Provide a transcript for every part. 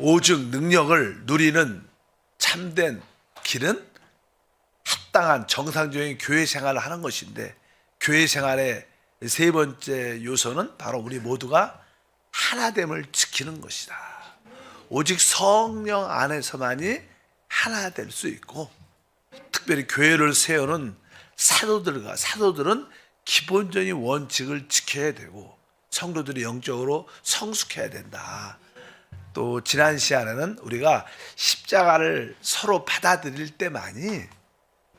오직 능력을 누리는 참된 길은 합당한 정상적인 교회 생활을 하는 것인데, 교회 생활의 세 번째 요소는 바로 우리 모두가 하나됨을 지키는 것이다. 오직 성령 안에서만이 하나 될 수 있고, 특별히 교회를 세우는 사도들은 기본적인 원칙을 지켜야 되고, 성도들이 영적으로 성숙해야 된다. 또 지난 시간에는 우리가 십자가를 서로 받아들일 때만이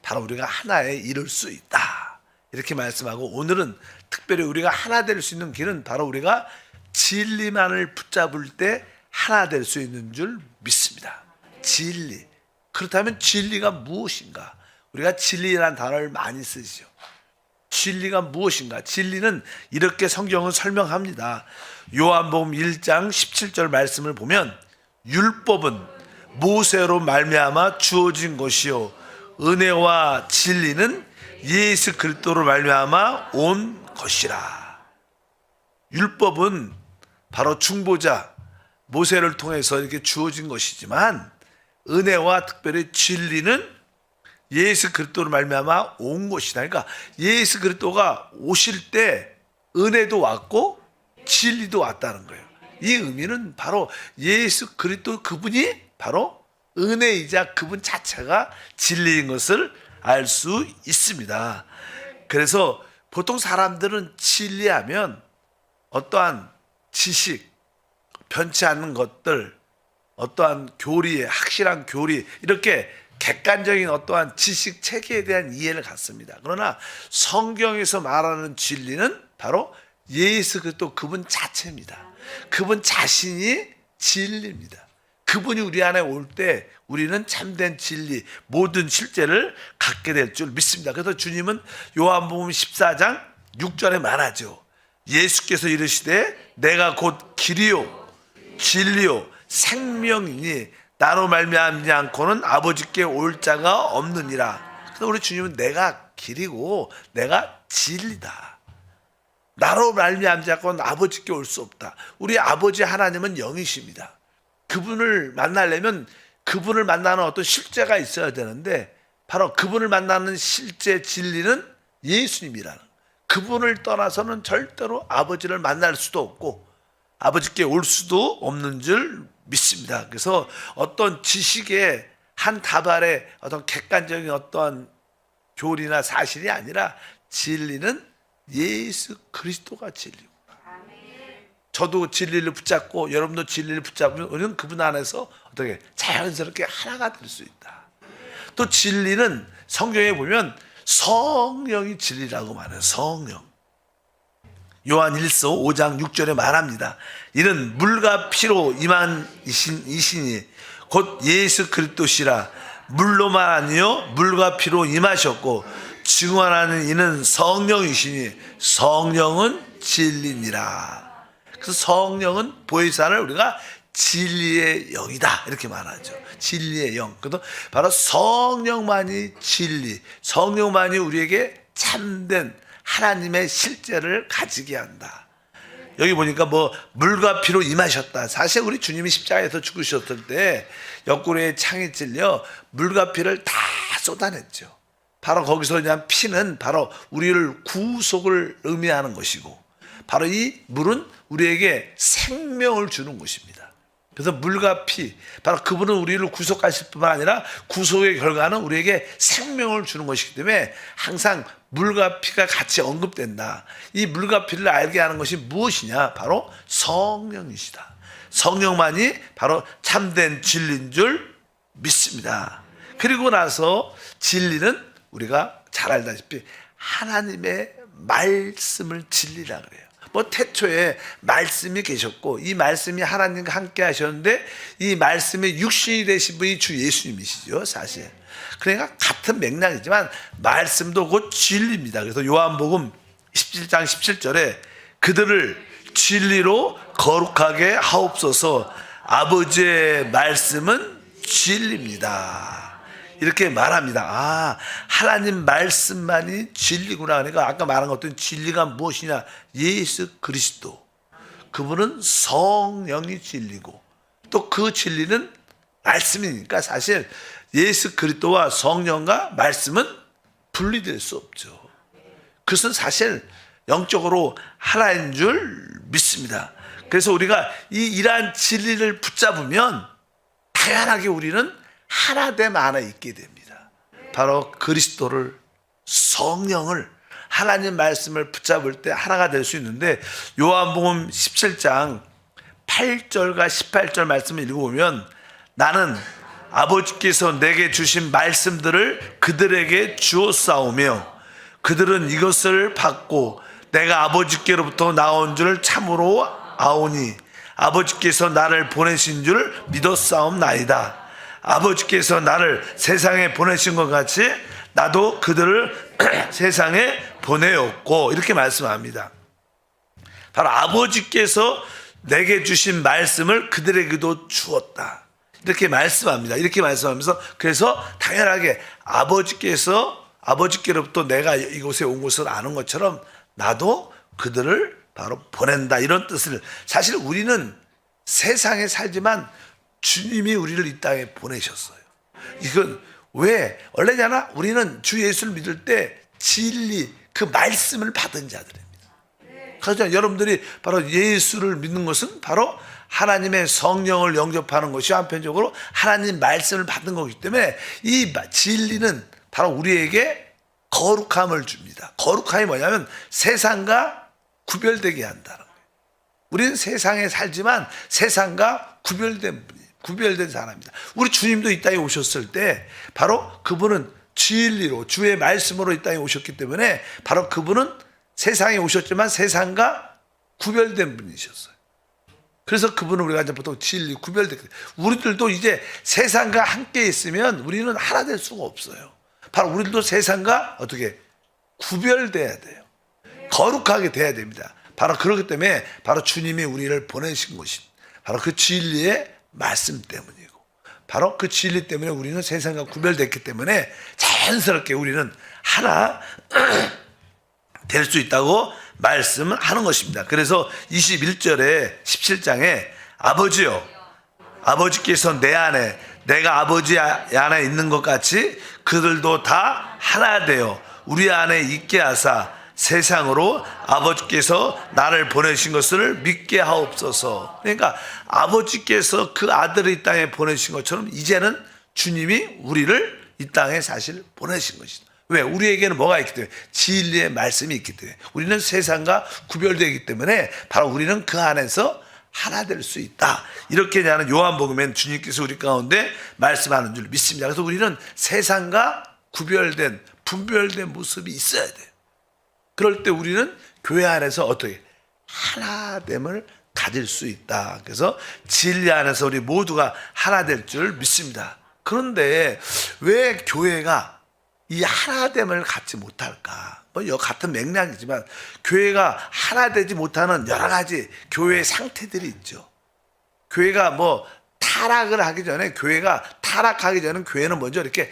바로 우리가 하나에 이룰 수 있다, 이렇게 말씀하고, 오늘은 특별히 우리가 하나 될 수 있는 길은 바로 우리가 진리만을 붙잡을 때 하나 될 수 있는 줄 믿습니다. 진리. 그렇다면 진리가 무엇인가? 우리가 진리라는 단어를 많이 쓰죠. 진리가 무엇인가? 진리는 이렇게 성경은 설명합니다. 요한복음 1장 17절 말씀을 보면, 율법은 모세로 말미암아 주어진 것이요 은혜와 진리는 예수 그리스도로 말미암아 온 것이라. 율법은 바로 중보자 모세를 통해서 이렇게 주어진 것이지만, 은혜와 특별히 진리는 예수 그리스도로 말미암아 온 것이다. 그러니까 예수 그리스도가 오실 때 은혜도 왔고 진리도 왔다는 거예요. 이 의미는 바로 예수 그리스도 그분이 바로 은혜이자 그분 자체가 진리인 것을 알 수 있습니다. 그래서 보통 사람들은 진리하면 어떠한 지식, 변치 않는 것들, 어떠한 교리, 확실한 교리, 이렇게 객관적인 어떠한 지식 체계에 대한 이해를 갖습니다. 그러나 성경에서 말하는 진리는 바로 예수 그리스도 그분 자체입니다. 그분 자신이 진리입니다. 그분이 우리 안에 올 때 우리는 참된 진리, 모든 실제를 갖게 될 줄 믿습니다. 그래서 주님은 요한복음 14장 6절에 말하죠. 예수께서 이르시되 내가 곧 길이요 진리요 생명이니 나로 말미암지 않고는 아버지께 올 자가 없느니라. 그래서 우리 주님은 내가 길이고 내가 진리다. 나로 말미암지 않고는 아버지께 올 수 없다. 우리 아버지 하나님은 영이십니다. 그분을 만나려면 그분을 만나는 어떤 실제가 있어야 되는데, 바로 그분을 만나는 실제 진리는 예수님이라는, 그분을 떠나서는 절대로 아버지를 만날 수도 없고 아버지께 올 수도 없는 줄 믿습니다. 그래서 어떤 지식의 한 다발의 어떤 객관적인 어떠한 교리나 사실이 아니라 진리는 예수 그리스도가 진리고, 저도 진리를 붙잡고 여러분도 진리를 붙잡으면 우리는 그분 안에서 어떻게 자연스럽게 하나가 될 수 있다. 또 진리는 성경에 보면 성령이 진리라고 말해요. 성령. 요한 1서 5장 6절에 말합니다. 이는 물과 피로 임한 이시니 곧 예수 그리스도시라. 물로만 아니요 물과 피로 임하셨고 증언하는 이는 성령이시니 성령은 진리니라. 그래서 성령은 보혜사를 우리가 진리의 영이다, 이렇게 말하죠. 진리의 영. 그래서 바로 성령만이 진리, 성령만이 우리에게 참된 하나님의 실제를 가지게 한다. 여기 보니까 뭐 물과 피로 임하셨다. 사실 우리 주님이 십자가에서 죽으셨을 때 옆구리에 창이 찔려 물과 피를 다 쏟아냈죠. 바로 거기서 그냥 피는 바로 우리를 구속을 의미하는 것이고, 바로 이 물은 우리에게 생명을 주는 것입니다. 그래서 물과 피, 바로 그분은 우리를 구속하실 뿐만 아니라 구속의 결과는 우리에게 생명을 주는 것이기 때문에 항상 물과 피가 같이 언급된다. 이 물과 피를 알게 하는 것이 무엇이냐? 바로 성령이시다. 성령만이 바로 참된 진리인 줄 믿습니다. 그리고 나서 진리는 우리가 잘 알다시피 하나님의 말씀을 진리라 그래요. 뭐 태초에 말씀이 계셨고 이 말씀이 하나님과 함께 하셨는데 이 말씀의 육신이 되신 분이 주 예수님이시죠, 사실. 그러니까 같은 맥락이지만 말씀도 곧 진리입니다. 그래서 요한복음 17장 17절에 그들을 진리로 거룩하게 하옵소서. 아버지의 말씀은 진리입니다. 이렇게 말합니다. 아, 하나님 말씀만이 진리구나. 그러니까 아까 말한 것들은 진리가 무엇이냐? 예수 그리스도. 그분은 성령이 진리고 또 그 진리는 말씀이니까 사실 예수 그리스도와 성령과 말씀은 분리될 수 없죠. 그것은 사실 영적으로 하나인 줄 믿습니다. 그래서 우리가 이러한 진리를 붙잡으면 당연하게 우리는 하나됨 안에 있게 됩니다. 바로 그리스도를, 성령을, 하나님 말씀을 붙잡을 때 하나가 될 수 있는데, 요한복음 17장 8절과 18절 말씀을 읽어보면, 나는 아버지께서 내게 주신 말씀들을 그들에게 주었사오며 그들은 이것을 받고 내가 아버지께로부터 나온 줄 참으로 아오니 아버지께서 나를 보내신 줄 믿었사옵나이다. 아버지께서 나를 세상에 보내신 것 같이 나도 그들을 세상에 보내었고, 이렇게 말씀합니다. 바로 아버지께서 내게 주신 말씀을 그들에게도 주었다, 이렇게 말씀합니다. 이렇게 말씀하면서, 그래서 당연하게 아버지께로부터 내가 이곳에 온 것을 아는 것처럼 나도 그들을 바로 보낸다, 이런 뜻을. 사실 우리는 세상에 살지만 주님이 우리를 이 땅에 보내셨어요. 이건 왜 원래잖아. 우리는 주 예수를 믿을 때 진리, 그 말씀을 받은 자들입니다. 그래서 여러분들이 바로 예수를 믿는 것은 바로 하나님의 성령을 영접하는 것이, 한편적으로 하나님 말씀을 받는 거기 때문에 이 진리는 바로 우리에게 거룩함을 줍니다. 거룩함이 뭐냐면 세상과 구별되게 한다는 거예요. 우리는 세상에 살지만 세상과 구별된 사람입니다. 우리 주님도 이 땅에 오셨을 때 바로 그분은 진리로, 주의 말씀으로 이 땅에 오셨기 때문에 바로 그분은 세상에 오셨지만 세상과 구별된 분이셨어요. 그래서 그분은 우리가 이제 보통 진리, 구별됐거든요. 우리들도 이제 세상과 함께 있으면 우리는 하나 될 수가 없어요. 바로 우리들도 세상과 어떻게 구별돼야 돼요. 거룩하게 돼야 됩니다. 바로 그렇기 때문에 바로 주님이 우리를 보내신 것이 바로 그 진리의 말씀 때문이고, 바로 그 진리 때문에 우리는 세상과 구별됐기 때문에 자연스럽게 우리는 하나 될 수 있다고 말씀을 하는 것입니다. 그래서 21절에 17장에 아버지요, 아버지께서 내 안에, 내가 아버지 안에 있는 것 같이 그들도 다 하나 되어 우리 안에 있게 하사 세상으로 아버지께서 나를 보내신 것을 믿게 하옵소서. 그러니까 아버지께서 그 아들을 이 땅에 보내신 것처럼 이제는 주님이 우리를 이 땅에 사실 보내신 것이다. 왜? 우리에게는 뭐가 있기 때문에? 진리의 말씀이 있기 때문에. 우리는 세상과 구별되기 때문에 바로 우리는 그 안에서 하나 될 수 있다. 이렇게 나는 요한복음엔 주님께서 우리 가운데 말씀하는 줄 믿습니다. 그래서 우리는 세상과 구별된, 분별된 모습이 있어야 돼요. 그럴 때 우리는 교회 안에서 어떻게 하나됨을 가질 수 있다. 그래서 진리 안에서 우리 모두가 하나 될 줄 믿습니다. 그런데 왜 교회가 이 하나됨을 갖지 못할까? 뭐 같은 맥락이지만 교회가 하나 되지 못하는 여러 가지 교회의 상태들이 있죠. 교회가 뭐 타락을 하기 전에, 교회가 타락하기 전에 교회는 먼저 이렇게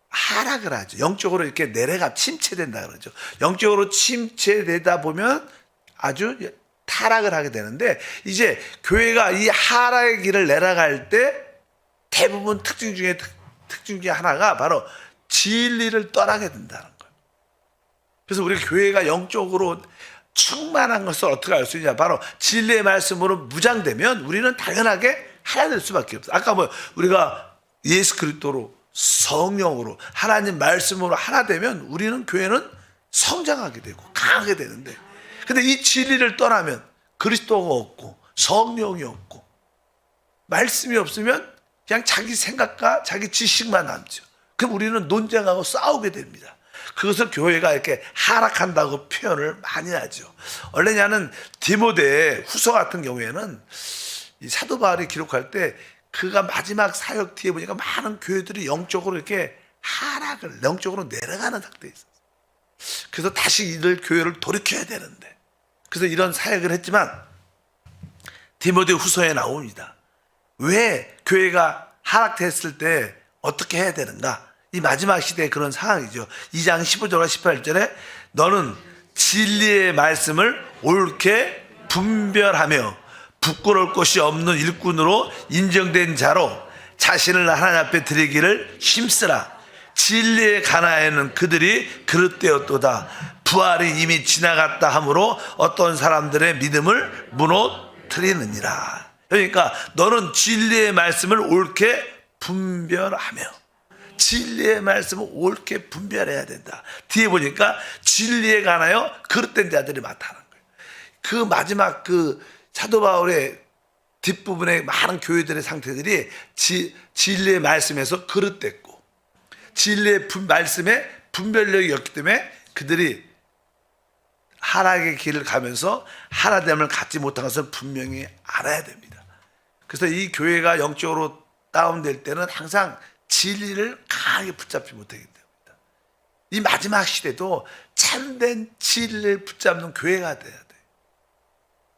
하락을 하죠. 영적으로 이렇게 내려가 침체된다 그러죠. 영적으로 침체되다 보면 아주 타락을 하게 되는데, 이제 교회가 이 하락의 길을 내려갈 때 대부분 특징 중에 하나가 바로 진리를 떠나게 된다는 거예요. 그래서 우리 교회가 영적으로 충만한 것을 어떻게 알 수 있냐? 바로 진리의 말씀으로 무장되면 우리는 당연하게 하나 될 수밖에 없어요. 아까 뭐 우리가 예수 그리스도로, 성령으로, 하나님 말씀으로 하나 되면 우리는, 교회는 성장하게 되고 강하게 되는데, 근데 이 진리를 떠나면 그리스도가 없고 성령이 없고 말씀이 없으면 그냥 자기 생각과 자기 지식만 남죠. 그럼 우리는 논쟁하고 싸우게 됩니다. 그것을 교회가 이렇게 하락한다고 표현을 많이 하죠. 원래냐는 디모데 후서 같은 경우에는 이 사도 바울이 기록할 때 그가 마지막 사역 뒤에 보니까 많은 교회들이 영적으로 이렇게 하락을, 영적으로 내려가는 상태에 있었어요. 그래서 다시 이들 교회를 돌이켜야 되는데, 그래서 이런 사역을 했지만 디모데 후서에 나옵니다. 왜 교회가 하락됐을 때 어떻게 해야 되는가? 이 마지막 시대의 그런 상황이죠. 2장 15절과 18절에 너는 진리의 말씀을 옳게 분별하며 부끄러울 것이 없는 일꾼으로 인정된 자로 자신을 하나님 앞에 드리기를 힘쓰라. 진리의 가나에는 그들이 그릇되었도다. 부활이 이미 지나갔다 하므로 어떤 사람들의 믿음을 무너뜨리느니라. 그러니까 너는 진리의 말씀을 옳게 분별하며, 진리의 말씀을 옳게 분별해야 된다. 뒤에 보니까 진리에 관하여 그릇된 자들이 많다는 거예요. 그 마지막 그 사도 바울의 뒷부분의 많은 교회들의 상태들이 진리의 말씀에서 그릇됐고, 진리의 말씀에 분별력이 없기 때문에 그들이 하락의 길을 가면서 하나됨을 갖지 못한 것을 분명히 알아야 됩니다. 그래서 이 교회가 영적으로 다운될 때는 항상 진리를 강하게 붙잡지 못하게 됩니다. 이 마지막 시대도 참된 진리를 붙잡는 교회가 돼야 돼요.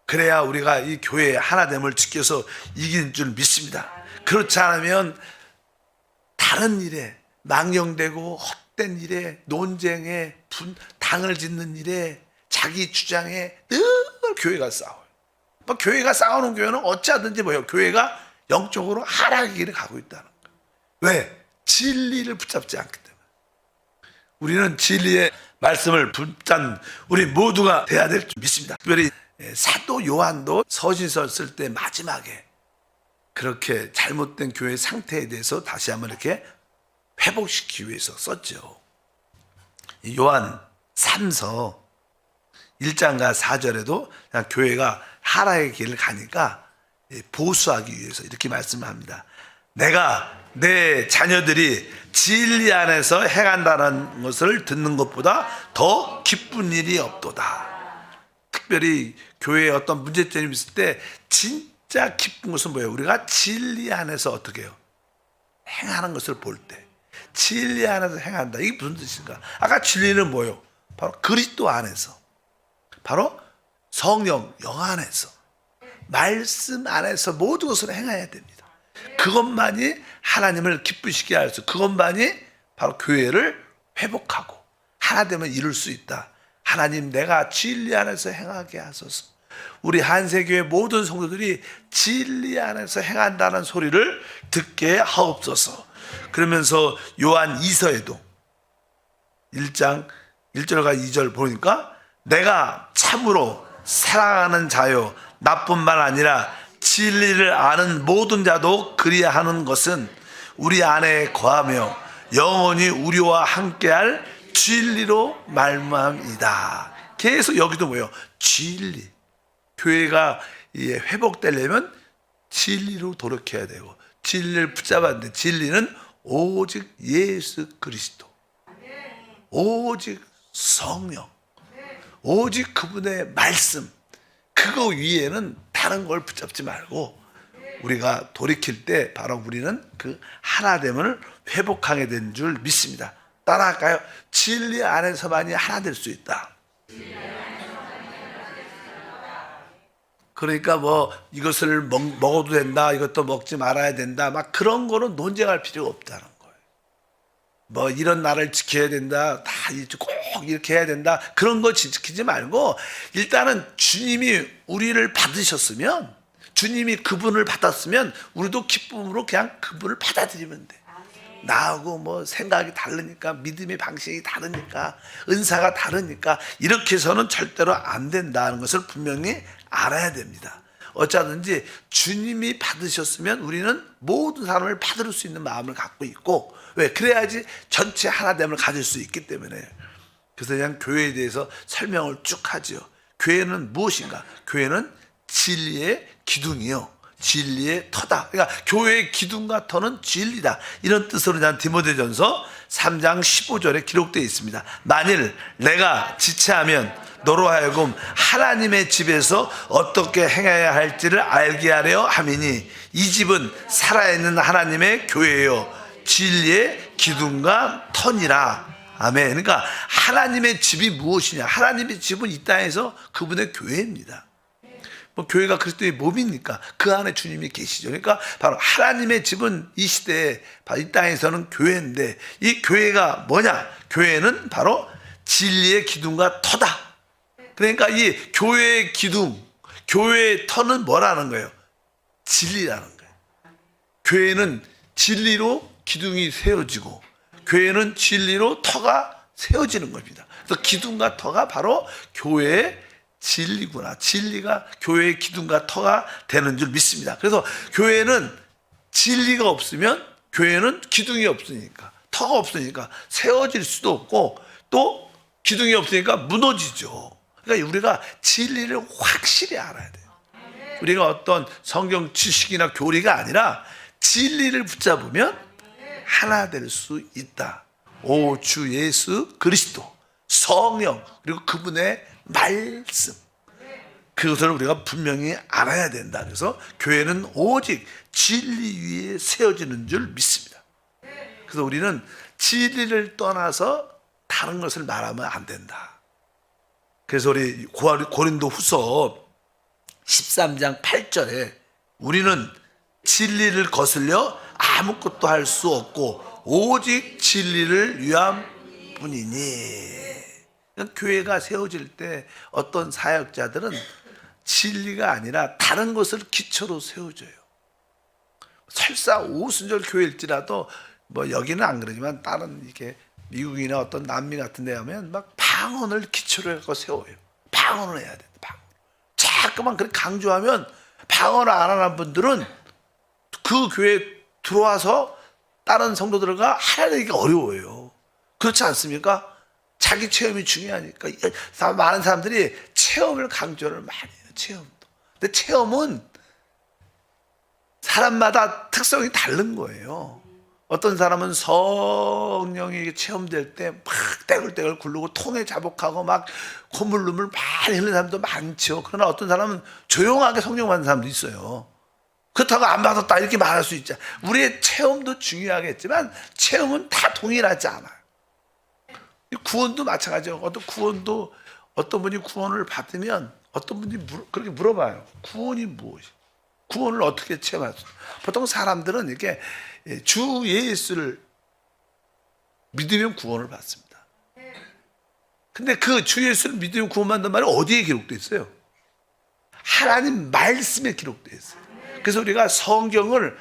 그래야 우리가 이 교회의 하나됨을 지켜서 이기는 줄 믿습니다. 그렇지 않으면 다른 일에, 망령되고 헛된 일에, 논쟁에, 당을 짓는 일에, 자기 주장에 늘 교회가 싸워요. 교회가 싸우는 교회는 어찌하든지 뭐예요? 교회가 영적으로 하락의 길을 가고 있다는 거예요. 왜? 진리를 붙잡지 않기 때문에. 우리는 진리의 말씀을 붙잡는 우리 모두가 돼야 될 줄 믿습니다. 특별히 사도 요한도 서신서 쓸 때 마지막에 그렇게 잘못된 교회의 상태에 대해서 다시 한번 이렇게 회복시키기 위해서 썼죠. 요한 3서 1장과 4절에도 그냥 교회가 하락의 길을 가니까 보수하기 위해서 이렇게 말씀을 합니다. 내가 내 자녀들이 진리 안에서 행한다는 것을 듣는 것보다 더 기쁜 일이 없도다. 특별히 교회에 어떤 문제점이 있을 때 진짜 기쁜 것은 뭐예요? 우리가 진리 안에서 어떻게 해요? 행하는 것을 볼 때. 진리 안에서 행한다. 이게 무슨 뜻인가? 아까 진리는 뭐예요? 바로 그리스도 안에서, 바로 성령 영 안에서, 말씀 안에서 모든 것을 행해야 됩니다. 그것만이 하나님을 기쁘시게 할 수, 그것만이 바로 교회를 회복하고 하나됨을 이룰 수 있다. 하나님, 내가 진리 안에서 행하게 하소서. 우리 한세교회 모든 성도들이 진리 안에서 행한다는 소리를 듣게 하옵소서. 그러면서 요한 2서에도 1장 1절과 2절 보니까 내가 참으로 사랑하는 자요, 나뿐만 아니라 진리를 아는 모든 자도 그리하는 것은 우리 안에 거하며 영원히 우리와 함께할 진리로 말미암이다. 계속 여기도 뭐예요? 진리. 교회가 회복되려면 진리로 돌이켜야 되고, 진리를 붙잡았는데 진리는 오직 예수 그리스도, 오직 성령, 오직 그분의 말씀, 그거 위에는 다른 걸 붙잡지 말고 우리가 돌이킬 때 바로 우리는 그 하나됨을 회복하게 된 줄 믿습니다. 따라할까요? 진리 안에서만이 하나 될 수 있다. 그러니까 뭐 이것을 먹어도 된다, 이것도 먹지 말아야 된다, 막 그런 거는 논쟁할 필요가 없다는 거예요. 뭐 이런 날을 지켜야 된다, 다 꼭 이렇게 해야 된다, 그런 거 지키지 말고 일단은 주님이 우리를 받으셨으면, 주님이 그분을 받았으면 우리도 기쁨으로 그냥 그분을 받아들이면 돼. 나하고 뭐 생각이 다르니까, 믿음의 방식이 다르니까, 은사가 다르니까 이렇게 해서는 절대로 안 된다는 것을 분명히 알아야 됩니다. 어쩌든지 주님이 받으셨으면 우리는 모든 사람을 받을 수 있는 마음을 갖고 있고, 왜? 그래야지 전체 하나됨을 가질 수 있기 때문에. 그래서 그냥 교회에 대해서 설명을 쭉 하죠. 교회는 무엇인가? 교회는 진리의 기둥이요, 진리의 터다. 그러니까 교회의 기둥과 터는 진리다. 이런 뜻으로 난 디모데전서 3장 15절에 기록되어 있습니다. 만일 내가 지체하면 너로 하여금 하나님의 집에서 어떻게 행해야 할지를 알게 하려 함이니 이 집은 살아있는 하나님의 교회요 진리의 기둥과 터니라. 아멘. 그러니까 하나님의 집이 무엇이냐? 하나님의 집은 이 땅에서 그분의 교회입니다. 뭐 교회가 그리스도의 몸이니까 그 안에 주님이 계시죠. 그러니까 바로 하나님의 집은 이 시대에, 이 땅에서는 교회인데, 이 교회가 뭐냐? 교회는 바로 진리의 기둥과 터다. 그러니까 이 교회의 기둥, 교회의 터는 뭐라는 거예요? 진리라는 거예요. 교회는 진리로 기둥이 세워지고 교회는 진리로 터가 세워지는 겁니다. 그래서 기둥과 터가 바로 교회의 진리구나. 진리가 교회의 기둥과 터가 되는 줄 믿습니다. 그래서 교회는 진리가 없으면 교회는 기둥이 없으니까 터가 없으니까 세워질 수도 없고 또 기둥이 없으니까 무너지죠. 그러니까 우리가 진리를 확실히 알아야 돼요. 우리가 어떤 성경 지식이나 교리가 아니라 진리를 붙잡으면 하나 될 수 있다. 오 주 예수 그리스도 성령 그리고 그분의 말씀, 그것을 우리가 분명히 알아야 된다. 그래서 교회는 오직 진리 위에 세워지는 줄 믿습니다. 그래서 우리는 진리를 떠나서 다른 것을 말하면 안 된다. 그래서 우리 고린도 후서 13장 8절에 우리는 진리를 거슬려 아무것도 할 수 없고 오직 진리를 위함 뿐이니. 그러니까 교회가 세워질 때 어떤 사역자들은 진리가 아니라 다른 것을 기초로 세워져요. 설사 오순절 교회일지라도 뭐 여기는 안 그러지만 다른 이렇게 미국이나 어떤 남미 같은 데 하면 막 방언을 기초로 해서 세워요. 방언을 해야 돼. 방언. 자꾸만 그렇게 강조하면 방언을 안 하는 분들은 그 교회에 들어와서 다른 성도들과 하나되기가 어려워요. 그렇지 않습니까? 자기 체험이 중요하니까 많은 사람들이 체험을 강조를 많이 해요. 체험도. 근데 체험은 사람마다 특성이 다른 거예요. 어떤 사람은 성령이 체험될 때 막 떼굴떼굴 굴르고 통에 자복하고 막 콧물 눈물 많이 흘리는 사람도 많죠. 그러나 어떤 사람은 조용하게 성령 받는 사람도 있어요. 그렇다고 안 받았다 이렇게 말할 수 있죠. 우리의 체험도 중요하겠지만 체험은 다 동일하지 않아요. 구원도 마찬가지예요. 어떤 분이 구원을 받으면 어떤 분이 그렇게 물어봐요. 구원이 무엇이? 구원을 어떻게 체험할 수 있어요? 보통 사람들은 이렇게 주 예수를 믿으면 구원을 받습니다. 근데 그 주 예수를 믿으면 구원받는 말이 어디에 기록되어 있어요? 하나님 말씀에 기록되어 있어요. 그래서 우리가 성경을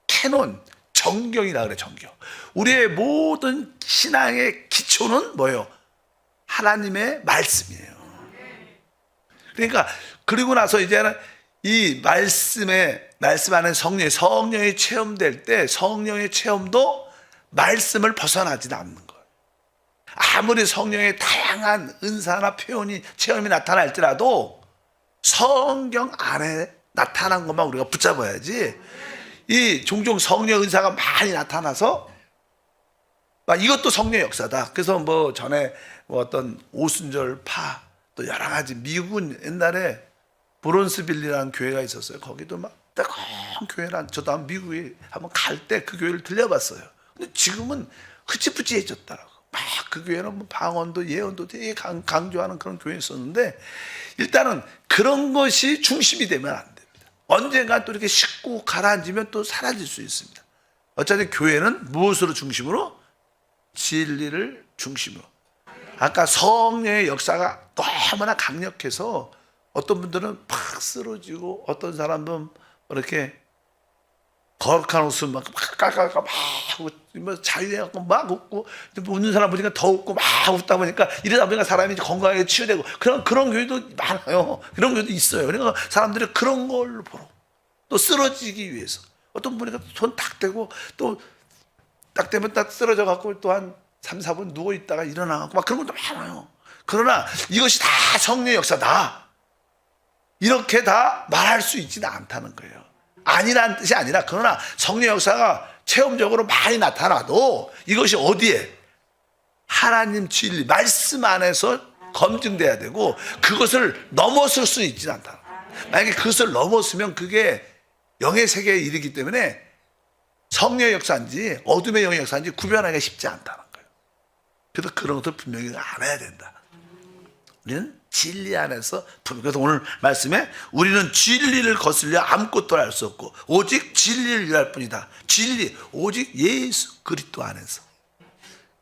캐논, 정경이라 그래, 정경. 우리의 모든 신앙의 기초는 뭐예요? 하나님의 말씀이에요. 그러니까 그리고 나서 이제는 이 말씀 안에 성령이 체험될 때 성령의 체험도 말씀을 벗어나지 않는 거예요. 아무리 성령의 다양한 은사나 표현이 체험이 나타날지라도 성경 안에 나타난 것만 우리가 붙잡아야지. 이 종종 성령 은사가 많이 나타나서 이것도 성령의 역사다. 그래서 뭐 전에 뭐 어떤 오순절 파 또 여러 가지 미국은 옛날에 브론스빌리라는 교회가 있었어요. 거기도 막 뜨거운 교회란 저도 미국에 한번 갈 때 그 교회를 들려봤어요. 근데 지금은 흐지부지해졌더라고. 막 그 교회는 뭐 방언도 예언도 되게 강조하는 그런 교회였었는데 일단은 그런 것이 중심이 되면 안 됩니다. 언젠가 또 이렇게 식고 가라앉으면 또 사라질 수 있습니다. 어차피 교회는 무엇으로 중심으로? 진리를 중심으로. 아까 성령의 역사가 너무나 강력해서 어떤 분들은 팍 쓰러지고 어떤 사람은 이렇게 거룩한 옷을 막 깔깔깔 막 하고 자유해갖고 막 웃고 웃는 사람 보니까 더 웃고 막 웃다 보니까 이러다 보니까 사람이 건강하게 치유되고 그런 교회도 많아요. 그런 교회도 있어요. 그러니까 사람들이 그런 걸 보러 또 쓰러지기 위해서 어떤 분이 손 딱 대고 또 딱 대면 딱 쓰러져 갖고 또 한 3, 4분 누워 있다가 일어나고 막 그런 것도 많아요. 그러나 이것이 다 성령의 역사다. 이렇게 다 말할 수 있지는 않다는 거예요. 아니라는 뜻이 아니라 그러나 성령의 역사가 체험적으로 많이 나타나도 이것이 어디에? 하나님 진리, 말씀 안에서 검증돼야 되고 그것을 넘어설 수 있지는 않다. 만약에 그것을 넘었으면 그게 영의 세계에 이르기 때문에 성령의 역사인지 어둠의 영의 역사인지 구별하기가 쉽지 않다는 거예요. 그래서 그런 것들 분명히 알아야 된다. 우리는 진리 안에서 그래서 오늘 말씀에 우리는 진리를 거슬려 아무것도 할 수 없고 오직 진리를 위할 뿐이다. 진리 오직 예수 그리스도 안에서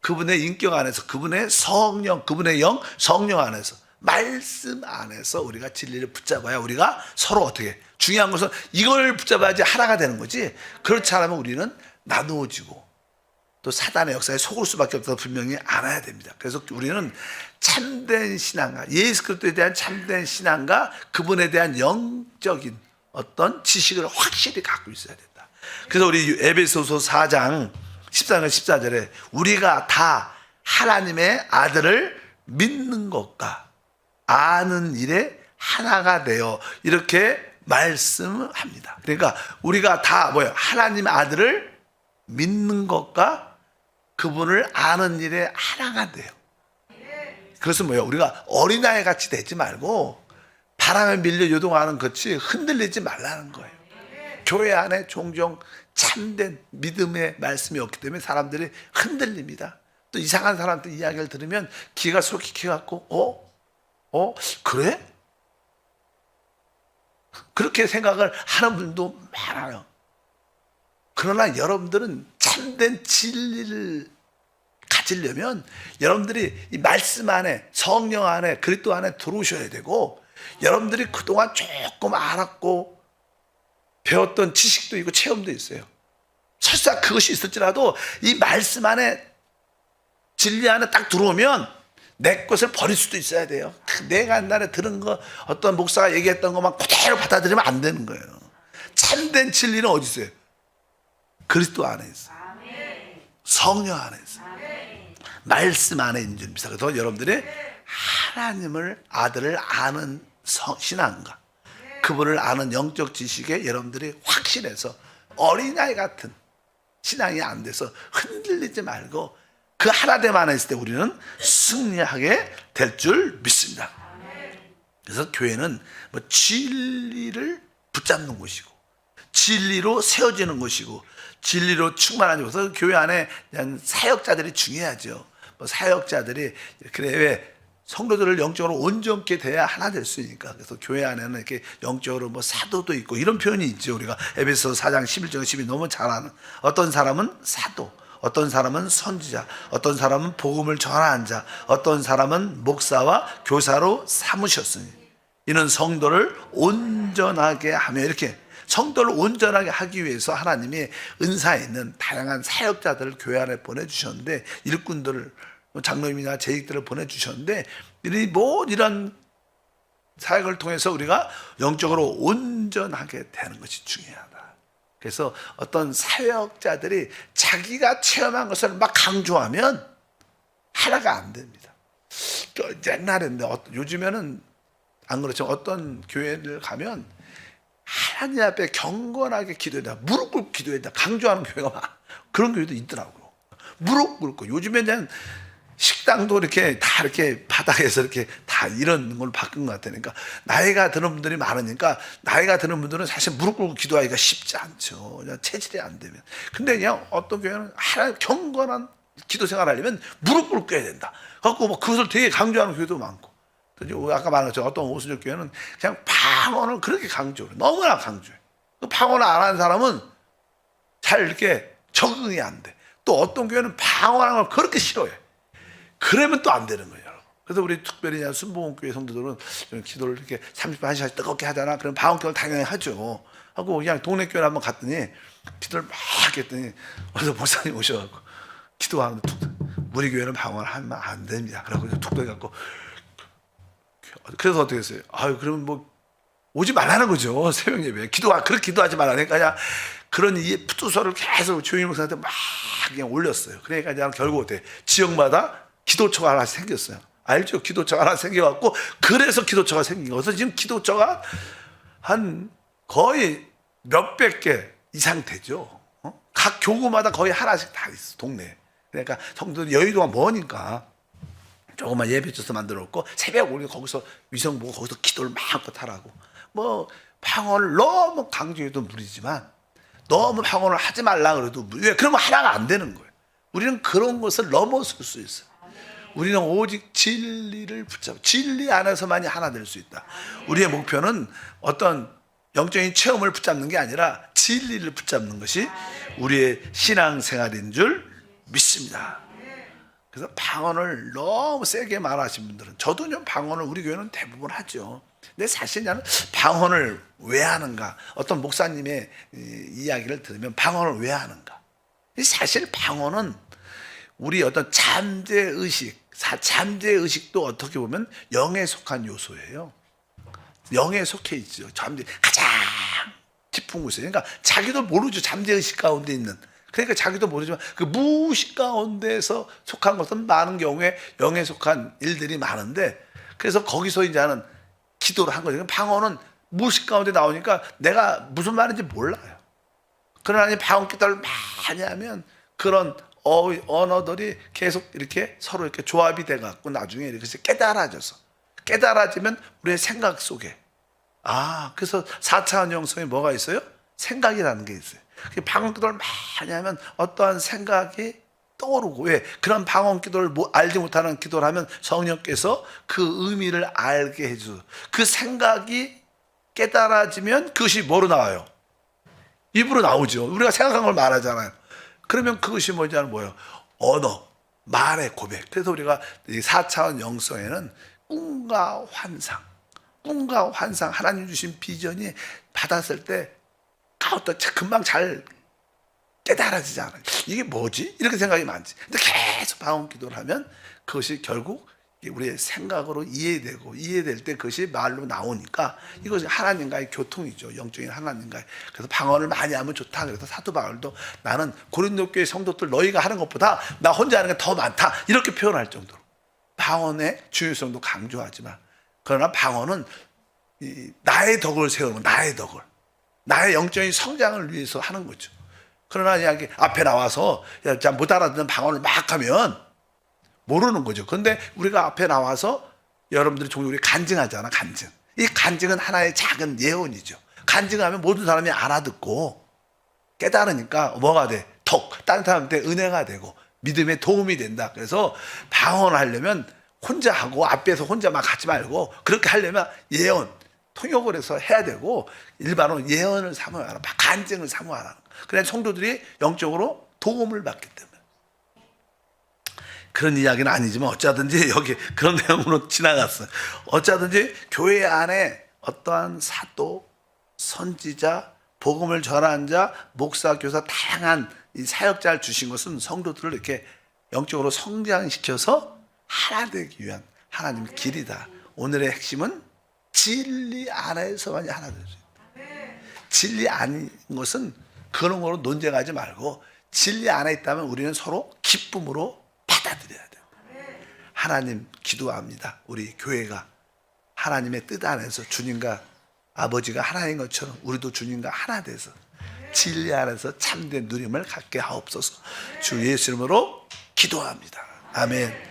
그분의 인격 안에서 그분의 성령 그분의 영 성령 안에서 말씀 안에서 우리가 진리를 붙잡아야 우리가 서로 어떻게, 중요한 것은 이걸 붙잡아야지 하나가 되는 거지, 그렇지 않으면 우리는 나누어지고 또 사단의 역사에 속을 수밖에 없다고 분명히 알아야 됩니다. 그래서 우리는 참된 신앙과 예수 그리스도에 대한 참된 신앙과 그분에 대한 영적인 어떤 지식을 확실히 갖고 있어야 된다. 그래서 우리 에베소서 4장 14절 14절에 우리가 다 하나님의 아들을 믿는 것과 아는 일에 하나가 되어, 이렇게 말씀을 합니다. 그러니까 우리가 다 뭐예요? 하나님의 아들을 믿는 것과 그분을 아는 일에 하나가 돼요. 그것은 뭐예요? 우리가 어린아이 같이 되지 말고 바람에 밀려 요동하는 것이 흔들리지 말라는 거예요. 교회 안에 종종 참된 믿음의 말씀이 없기 때문에 사람들이 흔들립니다. 또 이상한 사람들 이야기를 들으면 귀가 솔깃해갖고 그래? 그렇게 생각을 하는 분도 많아요. 그러나 여러분들은 참된 진리를 가지려면 여러분들이 이 말씀 안에, 성령 안에, 그리스도 안에 들어오셔야 되고, 여러분들이 그동안 조금 알았고 배웠던 지식도 있고 체험도 있어요. 설사 그것이 있을지라도 이 말씀 안에, 진리 안에 딱 들어오면 내 것을 버릴 수도 있어야 돼요. 내가 옛날에 들은 거, 어떤 목사가 얘기했던 것만 그대로 받아들이면 안 되는 거예요. 참된 진리는 어디 있어요? 그리스도 안에 있어요. 성령 안에 있어요. 말씀 안에 있는 줄 믿습니다. 그래서 여러분들이 하나님을, 아들을 아는 신앙과 그분을 아는 영적 지식에 여러분들이 확실해서 어린아이 같은 신앙이 안 돼서 흔들리지 말고 그 하나됨 안에 있을 때 우리는 승리하게 될 줄 믿습니다. 그래서 교회는 뭐 진리를 붙잡는 곳이고, 진리로 세워지는 곳이고, 진리로 충만한 곳에서 교회 안에 사역자들이 중요하죠. 뭐 사역자들이, 그래, 왜 성도들을 영적으로 온전케 돼야 하나 될 수 있으니까. 그래서 교회 안에는 이렇게 영적으로 뭐 사도도 있고 이런 표현이 있죠. 우리가 에베소 4장 11절 12 너무 잘 아는, 어떤 사람은 사도, 어떤 사람은 선지자, 어떤 사람은 복음을 전하는 자, 어떤 사람은 목사와 교사로 삼으셨으니 이는 성도를 온전하게 하며, 이렇게 성도를 온전하게 하기 위해서 하나님이 은사에 있는 다양한 사역자들을 교회 안에 보내주셨는데, 일꾼들을, 장로님이나 재직들을 보내주셨는데, 이런 사역을 통해서 우리가 영적으로 온전하게 되는 것이 중요하다. 그래서 어떤 사역자들이 자기가 체험한 것을 막 강조하면 하나가 안 됩니다. 옛날인데, 요즘에는 안 그렇지만 어떤 교회를 가면 하나님 앞에 경건하게 기도해야 된다, 무릎 꿇고 기도해야 된다 강조하는 교회가 막 그런 교회도 있더라고요. 무릎 꿇고. 요즘에는 식당도 이렇게 다 이렇게 바닥에서 이렇게 다 이런 걸 바꾼 것 같으니까, 나이가 드는 분들이 많으니까, 나이가 드는 분들은 사실 무릎 꿇고 기도하기가 쉽지 않죠. 그냥 체질이 안 되면. 근데 그냥 어떤 교회는 하나님 경건한 기도 생활을 하려면 무릎 꿇고 해야 된다. 그래갖고 뭐 그것을 되게 강조하는 교회도 많고, 아까 말한 것처럼 어떤 오순절 교회는 그냥 방언을 그렇게 강조해요. 너무나 강조해. 그 방언을 안 하는 사람은 잘 이렇게 적응이 안 돼. 또 어떤 교회는 방언하는 걸 그렇게 싫어해. 그러면 또 안 되는 거예요. 그래서 우리 특별히 순복음교회 성도들은 기도를 이렇게 30분, 1시간씩 뜨겁게 하잖아. 그럼 방언교를 당연히 하죠. 하고 그냥 동네 교회를 한번 갔더니 기도를 막 했더니 어느 목사님 오셔갖고 기도하는데, 우리 교회는 방언을 하면 안 됩니다. 그러고 툭 떠갖고, 그래서 어떻게 했어요? 그러면 뭐 오지 말라는 거죠. 새벽 예배. 그렇게 기도하지 말라니까 그냥 그런 이 푸투서를 계속 조용히 목사한테 막 그냥 올렸어요. 그러니까 그냥 결국 어때? 지역마다 기도처가 하나 생겼어요. 알죠? 기도처가 하나 생겨갖고, 그래서 기도처가 생긴 거예요. 그래서 지금 기도처가 한 거의 몇백 개 이상 되죠. 각 교구마다 거의 하나씩 다 있어, 동네에. 그러니까 성도들 여의도가 머니까 조금만 예배조서 만들었고, 새벽 우리 거기서 위성 보고 거기서 기도를 마음껏 하라고. 뭐 방언을 너무 강조해도 무리지만, 너무 방언을 하지 말라 그래도 왜? 그러면 하나가 안 되는 거예요. 우리는 그런 것을 넘어설 수 있어요. 우리는 오직 진리를 붙잡고 진리 안에서만이 하나 될 수 있다. 우리의 목표는 어떤 영적인 체험을 붙잡는 게 아니라 진리를 붙잡는 것이 우리의 신앙생활인 줄 믿습니다. 그래서 방언을 너무 세게 말하신 분들은, 저도 좀 방언을 우리 교회는 대부분 하죠. 근데 사실 나는 방언을 왜 하는가? 어떤 목사님의 이야기를 들으면 방언을 왜 하는가? 사실 방언은 우리 어떤 잠재의식, 잠재의식도 어떻게 보면 영에 속한 요소예요. 영에 속해 있죠. 가장 깊은 곳에. 그러니까 자기도 모르죠. 잠재의식 가운데 있는. 그러니까 자기도 모르지만 그 무의식 가운데서 속한 것은 많은 경우에 영에 속한 일들이 많은데, 그래서 거기서 이제 하는 기도를 한 거죠. 방언은 무의식 가운데 나오니까 내가 무슨 말인지 몰라요. 그러나 방언 기도를 많이 하면 그런 언어들이 계속 이렇게 서로 이렇게 조합이 돼 갖고 나중에 이렇게 깨달아지면 우리의 생각 속에, 그래서 4차원 영성에 뭐가 있어요? 생각이라는 게 있어요. 방언 기도를 많이 하면 어떠한 생각이 떠오르고, 왜? 그런 방언 기도를 알지 못하는 기도를 하면 성령께서 그 의미를 알게 해줘요. 그 생각이 깨달아지면 그것이 뭐로 나와요? 입으로 나오죠. 우리가 생각한 걸 말하잖아요. 그러면 그것이 뭐예요? 언어, 말의 고백. 그래서 우리가 4차원 영성에는 꿈과 환상, 하나님 주신 비전이 받았을 때 금방 잘 깨달아지지 않아요. 이게 뭐지? 이렇게 생각이 많지. 근데 계속 방언 기도를 하면 그것이 결국 우리의 생각으로 이해될 때 그것이 말로 나오니까 이것이 하나님과의 교통이죠. 영적인 하나님과의. 그래서 방언을 많이 하면 좋다. 그래서 사도 바울도 나는 고린도 교회 성도들 너희가 하는 것보다 나 혼자 하는 게 더 많다, 이렇게 표현할 정도로 방언의 중요성도 강조하지만, 그러나 방언은 나의 덕을 세우는, 나의 영적인 성장을 위해서 하는 거죠. 그러나 이야기 앞에 나와서 못 알아듣는 방언을 막 하면 모르는 거죠. 그런데 우리가 앞에 나와서 여러분들이 종종 우리 간증하잖아. 이 간증은 하나의 작은 예언이죠. 간증하면 모든 사람이 알아듣고 깨달으니까 뭐가 돼? 다른 사람한테 은혜가 되고 믿음에 도움이 된다. 그래서 방언을 하려면 혼자 하고 앞에서 혼자 막 하지 말고, 그렇게 하려면 예언, 통역을 해서 해야 되고, 일반으로 예언을 사모하라, 간증을 사모하라. 그래야 성도들이 영적으로 도움을 받기 때문에. 그런 이야기는 아니지만 어쩌든지 여기 그런 내용으로 지나갔어요. 어쩌든지 교회 안에 어떠한 사도, 선지자, 복음을 전하는 자, 목사, 교사, 다양한 이 사역자를 주신 것은 성도들을 이렇게 영적으로 성장시켜서 하나 되기 위한 하나님의 길이다. 오늘의 핵심은 진리 안에서만이 하나 될 수 있다. 진리 아닌 것은 그런 거로 논쟁하지 말고, 진리 안에 있다면 우리는 서로 기쁨으로 받아들여야 돼요. 하나님 기도합니다. 우리 교회가 하나님의 뜻 안에서 주님과 아버지가 하나인 것처럼 우리도 주님과 하나 돼서 진리 안에서 참된 누림을 갖게 하옵소서. 주 예수 이름으로 기도합니다. 아멘.